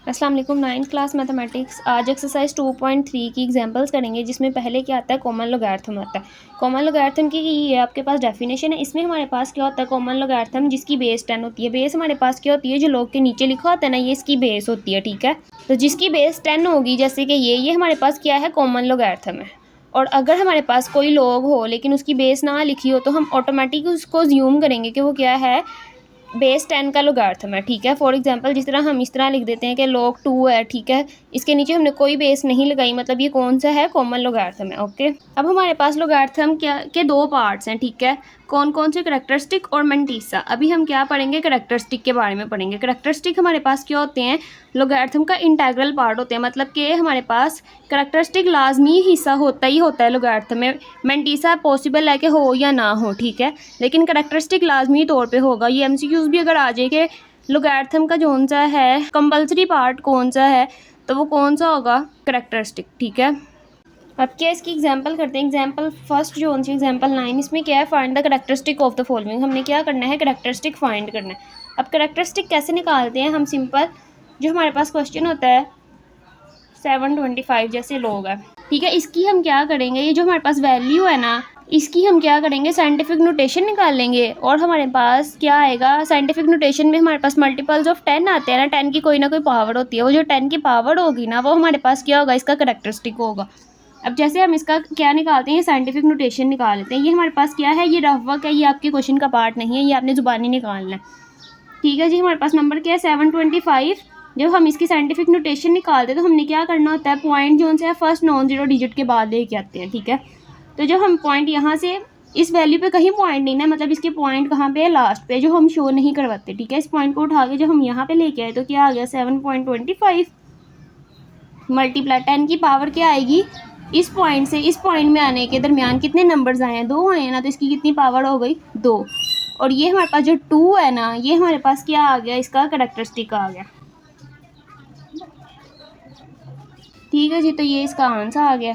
अस्सलाम वालेकुम। 9th class mathematics आज एक्सरसाइज 2.3 की एग्जांपल्स करेंगे, जिसमें पहले क्या आता है, कॉमन लोगैरिथम आता है। कॉमन लोगैरिथम की ये आपके पास डेफिनेशन है। इसमें हमारे पास क्या होता है, कॉमन लोगैरिथम जिसकी बेस 10 होती है। बेस हमारे पास क्या होती है, जो लॉग के नीचे लिखा होता है ना, ये इसकी बेस होती है। ठीक है, तो जिसकी बेस 10 होगी, जैसे कि ये हमारे पास क्या है, कॉमन लोगैरिथम है। और अगर हमारे पास कोई लॉग हो लेकिन उसकी बेस ना लिखी हो, तो हम ऑटोमेटिक उसको ज्यूम करेंगे कि वो क्या है, बेस 10 का लोगार्थम है। ठीक है, फॉर एग्जांपल जिस तरह हम इस तरह लिख देते हैं कि log 2 है। ठीक है, इसके नीचे हमने कोई बेस नहीं लगाई, मतलब ये कौन सा है, कॉमन लोगार्थम है। ओके, अब हमारे पास लोगार्थम क्या के दो पार्ट्स हैं। ठीक है, कौन कौन से, करैक्टरिस्टिक और मेंटीसा। अभी हम क्या पढ़ेंगे, करैक्टरिस्टिक के बारे में पढ़ेंगे। करैक्टरिस्टिक हमारे पास क्या होते हैं, लोगार्थम का इंटेग्रल पार्ट होते हैं, मतलब कि हमारे पास करैक्टरिस्टिक लाजमी हिस्सा होता ही होता है लोगार्थम में। मेंटीसा पॉसिबल है कि हो या ना हो। ठीक है, लेकिन करैक्टरिस्टिक लाजमी तौर पे होगा। ये एमसीक्यूज भी अगर आ जाए कि लोगार्थम का कौन सा है, कंपल्सरी पार्ट कौन सा है, तो वो कौन सा होगा, करैक्टरिस्टिक। ठीक है, अब क्या इसकी एग्जांपल करते हैं। एग्जांपल फर्स्ट जो सी एग्जांपल 9, इसमें क्या है, find the characteristic of the following. हमने क्या करना है, करैक्टरिस्टिक फाइंड करना है। अब करैक्टरिस्टिक कैसे निकालते हैं हम, सिंपल, जो हमारे पास क्वेश्चन होता है 725 जैसे लोग हैं। ठीक है, इसकी हम क्या करेंगे, ये जो हमारे पास वैल्यू है ना, इसकी हम क्या करेंगे, साइंटिफिक नोटेशन निकाल लेंगे। और हमारे पास क्या आएगा, साइंटिफिक नोटेशन में हमारे पास मल्टीपल्स ऑफ 10 आते हैं ना। 10 की कोई ना कोई पावर होती है, वो जो 10 की पावर होगी ना, वो हमारे पास क्या होगा, इसका करैक्टरिस्टिक होगा। अब जैसे हम इसका क्या निकालते हैं, साइंटिफिक नोटेशन निकाल लेते हैं। ये हमारे पास क्या है, ये रफ वर्क है, ये आपके क्वेश्चन का पार्ट नहीं है, ये आपने ज़ुबानी निकालना है। ठीक है जी, हमारे पास नंबर क्या है, 725। जब हम इसकी साइंटिफिक नोटेशन निकालते हैं तो हमने क्या करना होता है, पॉइंट जो है फर्स्ट नॉन जीरो डिजिट के बाद लेके आते हैं। ठीक है, तो जब हम पॉइंट यहाँ से इस वैल्यू पे कहीं पॉइंट नहीं ना, मतलब इसके पॉइंट कहाँ पे है, लास्ट पे, जो हम शो नहीं करवाते। ठीक है, इस पॉइंट को उठा के जब हम यहाँ पे लेके आए तो क्या आ गया, 7.25 मल्टीप्लाई 10 की पावर क्या आएगी, इस पॉइंट से इस पॉइंट में आने के दरमियान कितने नंबर्स आए हैं, 2 आए हैं ना, तो इसकी कितनी पावर हो गई, 2। और ये हमारे पास जो 2 है ना, ये हमारे पास क्या आ गया, इसका करैक्टरिस्टिक आ गया। ठीक है जी, तो ये इसका आंसर आ गया।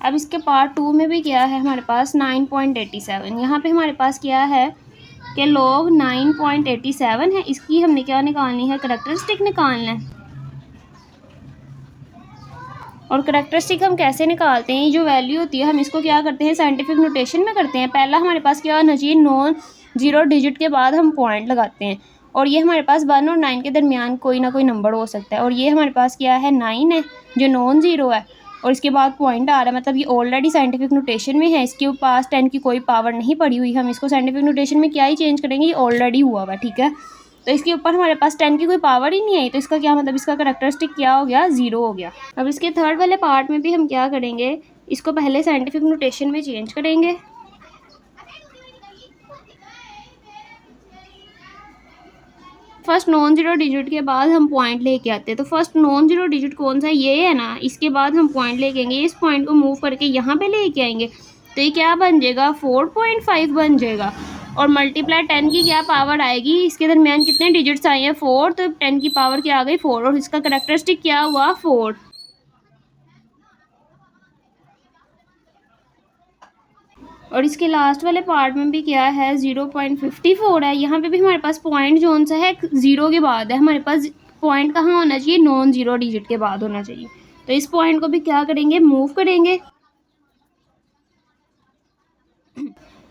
अब इसके पार्ट 2 में भी क्या है हमारे पास, 9.87। यहाँ पे हमारे पास क्या है कि log 9.87 है, इसकी हमने क्या निकालनी है, करैक्टरिस्टिक निकालना है। और करैक्टरिस्टिक हम कैसे निकालते हैं, जो वैल्यू होती है हम इसको क्या करते हैं, साइंटिफिक नोटेशन में करते हैं। पहला हमारे पास क्या होना चाहिए, नॉन जीरो डिजिट के बाद हम पॉइंट लगाते हैं। और ये हमारे पास 1 और 9 के दरमियान कोई ना कोई नंबर हो सकता है। और ये हमारे पास क्या है, 9 है जो नॉन ज़ीरो है, और इसके बाद पॉइंट आ रहा है, मतलब ये ऑलरेडी साइंटिफिक नोटेशन में है। इसके पास 10 की कोई पावर नहीं पड़ी हुई, हम इसको साइंटिफिक नोटेशन में क्या ही चेंज करेंगे, ये ऑलरेडी हुआ हुआ। ठीक है, तो इसके ऊपर हमारे पास 10 की कोई पावर ही नहीं आई, तो इसका क्या मतलब, इसका करैक्टरिस्टिक क्या हो गया, 0 हो गया। अब इसके थर्ड वाले पार्ट में भी हम क्या करेंगे, इसको पहले साइंटिफिक नोटेशन में चेंज करेंगे। फर्स्ट नॉन जीरो डिजिट के बाद हम पॉइंट लेके आते हैं, तो फर्स्ट नॉन जीरो डिजिट कौन सा है, ये है ना। इसके बाद हम पॉइंट लेके आएंगे, इस पॉइंट को मूव करके यहाँ पे लेके आएंगे, तो ये क्या बन जाएगा, 4.5 बन जाएगा। और मल्टीप्लाई 10 की क्या पावर आएगी, इसके दरमियान कितने डिजिट्स आए हैं, 4, तो 10 की पावर क्या आ गई, 4। और इसका करैक्टरिस्टिक क्या हुआ, 4। और इसके लास्ट वाले पार्ट में भी क्या है, 0.54 है। यहाँ पे भी हमारे पास पॉइंट जोन सा है, 0 के बाद है। हमारे पास पॉइंट कहाँ होना चाहिए, नॉन जीरो डिजिट के बाद होना चाहिए। तो इस पॉइंट को भी क्या करेंगे, मूव करेंगे।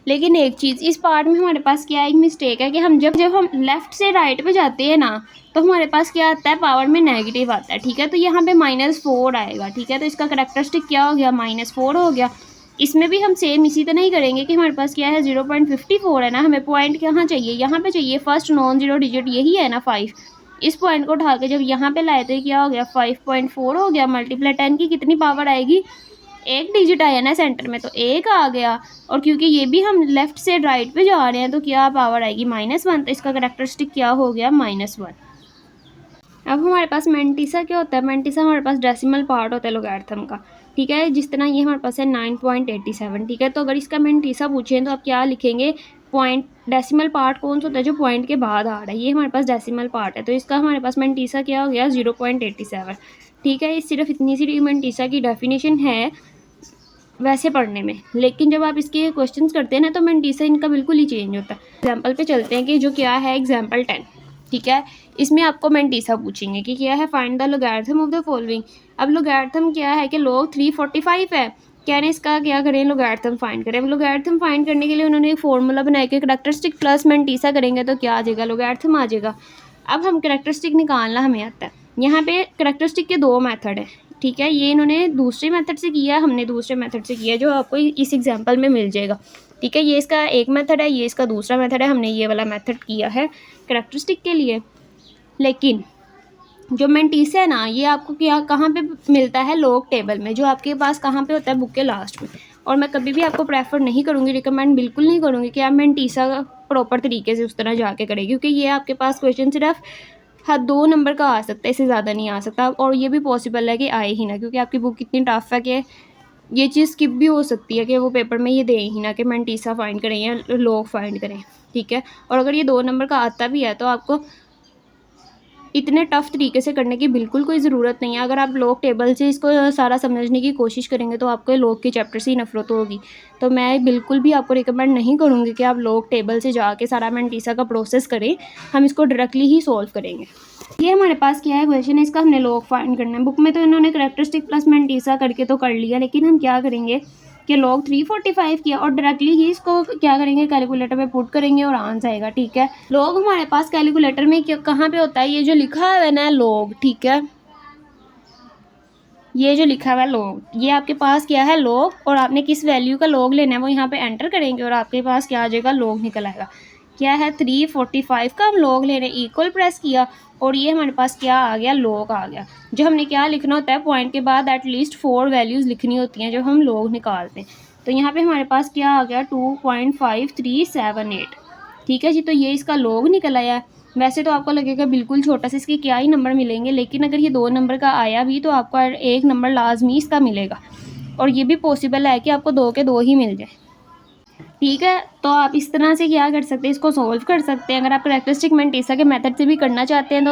लेकिन एक चीज़, इस पार्ट में हमारे पास क्या एक मिस्टेक है कि हम जब हम लेफ़्ट से राइट पे जाते हैं ना, तो हमारे पास क्या आता है, पावर में नेगेटिव आता है। ठीक है, तो यहाँ पे -4 आएगा। ठीक है, तो इसका करैक्टरिस्टिक क्या हो गया, -4 हो गया। इसमें भी हम सेम इसी तरह ही करेंगे कि हमारे पास क्या है, 0.54 है ना, हमें पॉइंट कहाँ चाहिए, यहाँ पे चाहिए, फर्स्ट नॉन जीरो डिजिट यही है ना, 5। इस पॉइंट को उठा के जब यहाँ पे लाए तो क्या हो गया, 5.4 हो गया। मल्टीप्लाई 10 की कितनी पावर आएगी, एक डिजिट आया ना सेंटर में, तो 1 आ गया। और क्योंकि ये भी हम लेफ़्ट से राइट पे जा रहे हैं, तो क्या पावर आएगी, -1। तो इसका करैक्टरिस्टिक क्या हो गया, -1। अब हमारे पास मेंटीसा क्या होता है, मेंटीसा हमारे पास डेसिमल पार्ट होता है लोगारिथम का। ठीक है, जिस तरह ये हमारे पास है 9.87। ठीक है, तो अगर इसका मेंटीसा पूछें तो आप क्या लिखेंगे, पॉइंट, डेसिमल पार्ट कौन सा होता है, जो पॉइंट के बाद आ रहा है, ये हमारे पास डेसिमल पार्ट है। तो इसका हमारे पास मेंटीसा क्या हो गया, 0.87। ठीक है, सिर्फ इतनी सी मेंटीसा की डेफिनेशन है वैसे पढ़ने में, लेकिन जब आप इसके क्वेश्चंस करते हैं ना, तो मेंटीसा इनका बिल्कुल ही चेंज होता है। एग्जाम्पल पे चलते हैं कि जो क्या है, एग्जाम्पल 10। ठीक है। इसमें आपको मेंटीसा पूछेंगे कि क्या है, find the logarithm of the following. अब लोगैरिथम क्या है कि log 345 है, कह रहे हैं इसका क्या करें, लोगैरिथम फाइंड करें। अब लोगैरिथम फाइंड करने के लिए उन्होंने एक फॉर्मूला बनाया कि करैक्टरिस्टिक प्लस मेंटीसा करेंगे तो क्या आ जाएगा, लोगैरिथम आ जाएगा। अब हम करैक्टरिस्टिक निकालना हमें आता है। यहाँ पे करैक्टरिस्टिक के दो मेथड है, ठीक है। ये इन्होंने दूसरे मेथड से किया, हमने दूसरे मेथड से किया, जो आपको इस एग्जाम्पल में मिल जाएगा, ठीक है। ये इसका एक मेथड है, ये इसका दूसरा मेथड है, हमने ये वाला मेथड किया है करैक्टरिस्टिक के लिए। लेकिन जो मेंटीसा है ना, ये आपको क्या कहाँ पे मिलता है, लॉग टेबल में, जो आपके पास कहाँ पे होता है, बुक के लास्ट में। और मैं कभी भी आपको प्रेफर नहीं करूँगी, रिकमेंड बिल्कुल नहीं करूँगी कि आप मेंटीसा प्रॉपर तरीके से उस तरह जाके करें, क्योंकि ये आपके पास क्वेश्चन सिर्फ हाँ 2 नंबर का आ सकता है, इससे ज़्यादा नहीं आ सकता। और ये भी पॉसिबल है कि आए ही ना, क्योंकि आपकी बुक इतनी टफ है कि ये चीज़ स्किप भी हो सकती है कि वो पेपर में ये दें ही ना कि मेंटीसा फाइंड करें या लॉग फाइंड करें, ठीक है। और अगर ये 2 नंबर का आता भी है तो आपको इतने टफ तरीके से करने की बिल्कुल कोई ज़रूरत नहीं है। अगर आप लॉग टेबल से इसको सारा समझने की कोशिश करेंगे तो आपको लॉग के चैप्टर से ही नफरत होगी। तो मैं बिल्कुल भी आपको रिकमेंड नहीं करूँगी कि आप लॉग टेबल से जाके सारा मेंटीसा का प्रोसेस करें, हम इसको डायरेक्टली ही सॉल्व करेंगे। ये हमारे पास क्या है क्वेश्चन है, इसका हमने लॉग फाइंड करना है। बुक में तो इन्होंने करैक्टरिस्टिक प्लस मेंटीसा करके तो कर लिया, लेकिन हम क्या करेंगे कि log 345 किया और डायरेक्टली ही इसको क्या करेंगे, कैलकुलेटर पे पुट करेंगे और आंसर आएगा, ठीक है। log हमारे पास कैलकुलेटर में कहाँ पे होता है, ये जो लिखा है ना log, ठीक है, ये जो लिखा हुआ है log, ये आपके पास क्या है log, और आपने किस वैल्यू का log लेना है वो यहाँ पे एंटर करेंगे और आपके पास क्या आ जाएगा, log निकल आएगा। क्या है 345 का हम log ले रहे हैं, इक्वल प्रेस किया और ये हमारे पास क्या आ गया, log आ गया। जो हमने क्या लिखना होता है, पॉइंट के बाद एटलीस्ट 4 वैल्यूज़ लिखनी होती हैं जो हम log निकालते हैं। तो यहाँ पे हमारे पास क्या आ गया, 2.5378, ठीक है जी। तो ये इसका log निकल आया। वैसे तो आपको लगेगा बिल्कुल छोटा सा, इसके क्या ही नंबर मिलेंगे, लेकिन अगर ये 2 नंबर का आया भी तो आपको 1 नंबर लाजमी इसका मिलेगा। और ये भी पॉसिबल है कि आपको 2 के 2 ही मिल जाए, ठीक है। तो आप इस तरह से क्या कर सकते हैं, इसको सॉल्व कर सकते हैं। अगर आप करैक्टरिस्टिक मेंटीसा के मेथड से भी करना चाहते हैं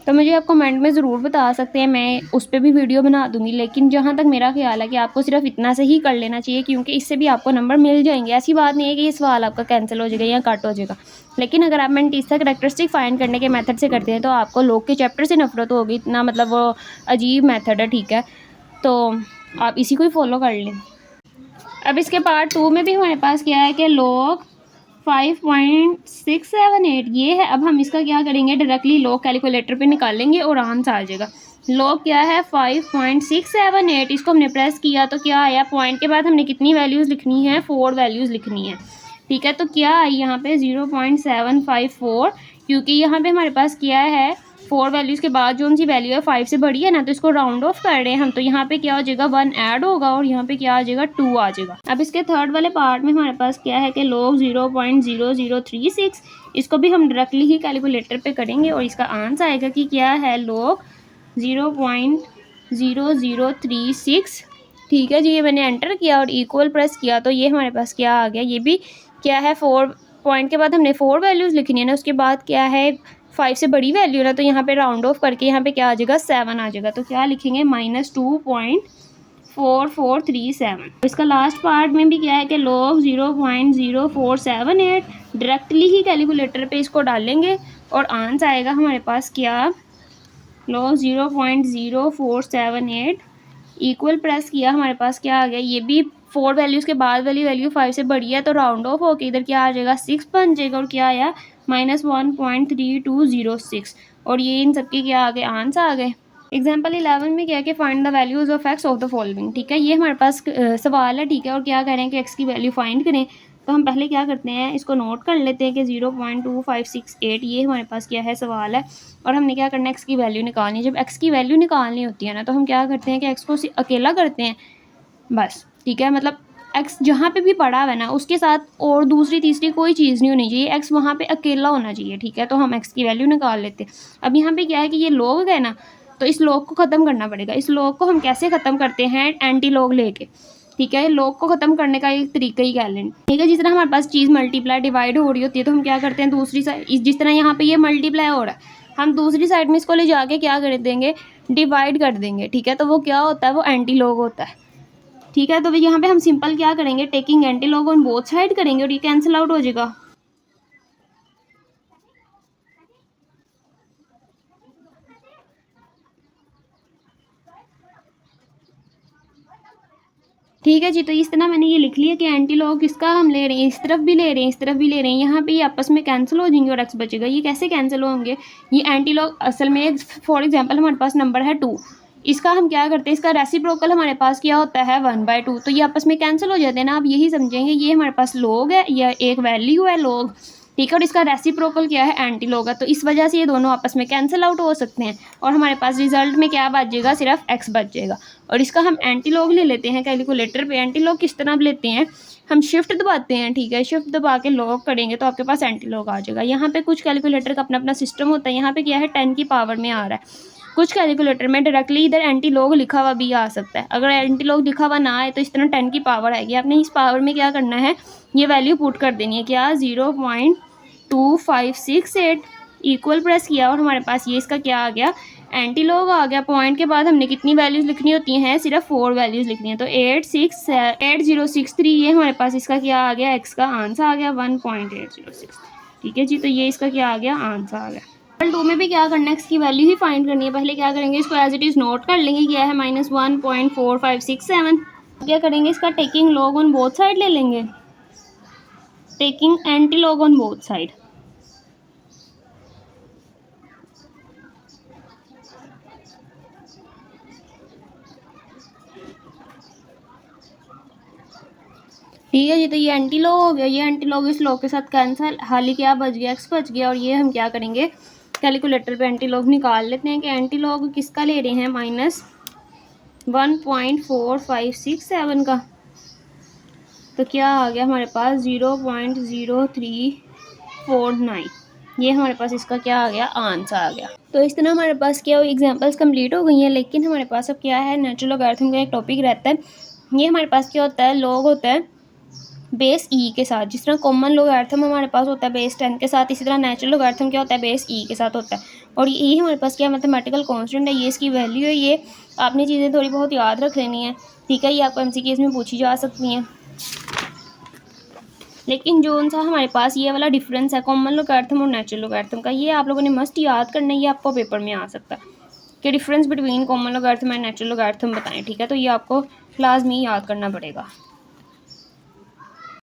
तो मुझे आप कमेंट में ज़रूर बता सकते हैं, मैं उस पर भी वीडियो बना दूंगी। लेकिन जहाँ तक मेरा ख्याल है कि आपको सिर्फ इतना से ही कर लेना चाहिए, क्योंकि इससे भी आपको नंबर मिल जाएंगे। ऐसी बात नहीं है कि ये सवाल आपका कैंसिल हो जाएगा या कट हो जाएगा। लेकिन अगर आप मेंटीसा करैक्टरिस्टिक फाइंड करने के मेथड से करते हैं तो आपको लॉग के चैप्टर से नफरत होगी, इतना मतलब वो अजीब मेथड है, ठीक है। तो आप इसी को ही फॉलो कर लें। अब इसके पार्ट 2 में भी हमारे पास क्या है कि log 5.678 ये है। अब हम इसका क्या करेंगे, डायरेक्टली log कैलकुलेटर पे निकालेंगे और आंसर आ जाएगा। log क्या है 5.678, इसको हमने प्रेस किया तो क्या आया, पॉइंट के बाद हमने कितनी वैल्यूज़ लिखनी है, 4 वैल्यूज़ लिखनी है, ठीक है। तो क्या आई यहाँ पे 0.754, क्योंकि यहाँ पे हमारे पास क्या है 4 वैल्यूज़ के बाद जो सी वैल्यू है 5 से बड़ी है ना, तो इसको राउंड ऑफ कर रहे हैं हम। तो यहाँ पे क्या हो जाएगा, 1 ऐड होगा और यहाँ पे क्या आ जाएगा, 2 आ जाएगा। अब इसके थर्ड वाले पार्ट में हमारे पास क्या है कि log 0.0036, इसको भी हम डायरेक्टली ही कैलकुलेटर पे करेंगे और इसका आंसर आएगा कि क्या है, log 0.0036, ठीक है जी। ये मैंने एंटर किया और इक्वल प्रेस किया तो ये हमारे पास क्या आ गया, ये भी क्या है 4 पॉइंट के बाद हमने 4 वैल्यूज़ लिखनी है ना, उसके बाद क्या है 5 से बड़ी वैल्यू ना, तो यहाँ पे राउंड ऑफ करके यहाँ पे क्या आ जाएगा, 7 आ जाएगा। तो क्या लिखेंगे, -2.4437। इसका लास्ट पार्ट में भी क्या है कि log 0.0478, डायरेक्टली ही कैलकुलेटर पे इसको डालेंगे और आंसर आएगा हमारे पास क्या, log 0.0478 इक्वल प्रेस किया, हमारे पास क्या आ गया, ये भी 4 वैल्यूज़ के बाद वाली वैल्यू 5 से बड़ी है तो राउंड ऑफ होके इधर क्या आ जाएगा, 6 बन जाएगा। और क्या आया, -1.3206। और ये इन सबके क्या आ गए, आंसर आ गए। एग्जाम्पल 11 में क्या है कि find the values of x of the following, ठीक है। ये हमारे पास सवाल है, ठीक है। और क्या कह रहे हैं कि एक्स की वैल्यू फाइंड करें। तो हम पहले क्या करते हैं, इसको नोट कर लेते हैं कि 0.2568 ये हमारे पास क्या है, सवाल है। और हमने क्या करना है, एक्स की वैल्यू निकालनी है। जब एक्स की वैल्यू निकालनी होती है ना, तो हम क्या करते हैं कि एक्स को अकेला करते हैं बस, ठीक है। मतलब एक्स जहाँ पे भी पड़ा हुआ है ना, उसके साथ और दूसरी तीसरी कोई चीज़ नहीं होनी चाहिए, एक्स वहाँ पे अकेला होना चाहिए, ठीक है। तो हम एक्स की वैल्यू निकाल लेते हैं। अब यहाँ पे क्या है कि ये log है ना, तो इस log को ख़त्म करना पड़ेगा। इस log को हम कैसे ख़त्म करते हैं, एंटी log लेके, ठीक है। log को ख़त्म करने का एक तरीका ही कह लें, ठीक है। जिस तरह हमारे पास चीज़ मल्टीप्लाई डिवाइड हो रही होती है तो हम क्या करते हैं, दूसरी साइड जिस तरह यहाँ पे ये मल्टीप्लाई हो रहा है, हम दूसरी साइड में इसको ले जाके क्या कर देंगे, डिवाइड कर देंगे, ठीक है। तो वो क्या होता है, वो एंटी log होता है, ठीक है। तो यहाँ पे हम सिंपल क्या करेंगे, taking anti log on both side करेंगे और ये कैंसिल आउट हो जाएगा। ठीक है जी। तो इस तरह मैंने ये लिख लिया कि एंटी लॉग किसका हम ले रहे हैं, इस तरफ भी ले रहे हैं, इस तरफ भी ले रहे हैं, यहाँ पे ये आपस में कैंसिल हो जाएंगे और एक्स बचेगा। ये कैसे कैंसिल होंगे, ये एंटी लॉग असल में फॉर एग्जांपल हमारे पास नंबर है 2, इसका हम क्या करते हैं, इसका रेसिप्रोकल हमारे पास क्या होता है 1/2, तो ये आपस में कैंसिल हो जाते हैं ना। आप यही समझेंगे ये हमारे पास लॉग है, या एक वैल्यू है लॉग, ठीक है, और इसका रेसिप्रोकल क्या है एंटी लॉग है, तो इस वजह से ये दोनों आपस में कैंसिल आउट हो सकते हैं और हमारे पास रिजल्ट में क्या बचेगा, सिर्फ एक्स बचेगा। और इसका हम एंटी लॉग ले लेते हैं कैलकुलेटर पे। एंटी लॉग किस तरह लेते हैं, हम शिफ्ट दबाते हैं, ठीक है, शिफ्ट दबा के लॉग करेंगे तो आपके पास एंटी लॉग आ जाएगा। यहाँ पे कुछ कैलकुलेटर का अपना अपना सिस्टम होता है, यहाँ पे क्या है 10 की पावर में आ रहा है, कुछ कैलकुलेटर में डायरेक्टली इधर एंटी लॉग लिखा हुआ भी आ सकता है। अगर एंटी लॉग लिखा हुआ ना आए तो इस तरह 10 की पावर आएगी, आपने इस पावर में क्या करना है, ये वैल्यू पुट कर देनी है, क्या 0.2568 इक्वल प्रेस किया और हमारे पास ये इसका क्या आ गया, एंटी लॉग आ गया। पॉइंट के बाद हमने कितनी वैल्यूज़ लिखनी होती हैं, सिर्फ 4 वैल्यूज़ लिखनी है, तो 8063 ये हमारे पास इसका क्या आ गया, एक्स का आंसर आ गया 1.806। ठीक है जी। तो ये इसका क्या आ गया, आंसर आ गया। लेवल 2 में भी क्या करना है, एक्स की वैल्यू ही फाइंड करनी है। पहले क्या करेंगे, इसको एज इट इज़ नोट कर लेंगे, क्या है -1.4567। क्या करेंगे, इसका taking log on both side ले लेंगे, taking anti log on both side. ठीक है जी। तो ये एंटी लॉग हो गया, ये एंटी लॉग इस लॉग के साथ कैंसिल, हाल ही क्या बच गया, एक्स बच गया। और ये हम क्या करेंगे, कैलकुलेटर पे एंटी लॉग निकाल लेते हैं कि एंटी लॉग किसका ले रहे हैं, -1.4567 का, तो क्या आ गया हमारे पास 0.0349, ये हमारे पास इसका क्या आ गया, आंसर आ गया। तो इस तरह हमारे पास क्या एग्जांपल्स कंप्लीट हो गई हैं, लेकिन हमारे पास अब क्या है, नेचुरल लॉगरिथम का एक टॉपिक रहता है। ये हमारे पास क्या होता है, लॉग होता है बेस ई के साथ, जिस तरह कॉमन लॉगरिथम हमारे पास होता है बेस 10 के साथ, इसी तरह नेचुरल लॉगरिथम क्या होता है, बेस ई के साथ होता है। और ये हमारे पास क्या मैथमेटिकल कांस्टेंट है, ये इसकी वैल्यू है। ये आपने चीज़ें थोड़ी बहुत याद रख लेनी है, ठीक है, ये आपको एमसीक्यूज़ में पूछी जा सकती हैं। लेकिन जो सा हमारे पास ये वाला डिफरेंस है कॉमन लॉगरिथम और नेचुरल लॉगरिथम का, ये आप लोगों ने मस्ट याद करना है, ये आपको पेपर में आ सकता है कि difference between common logarithm and natural logarithm बताएं, ठीक है, तो ये आपको लाजमी याद करना पड़ेगा।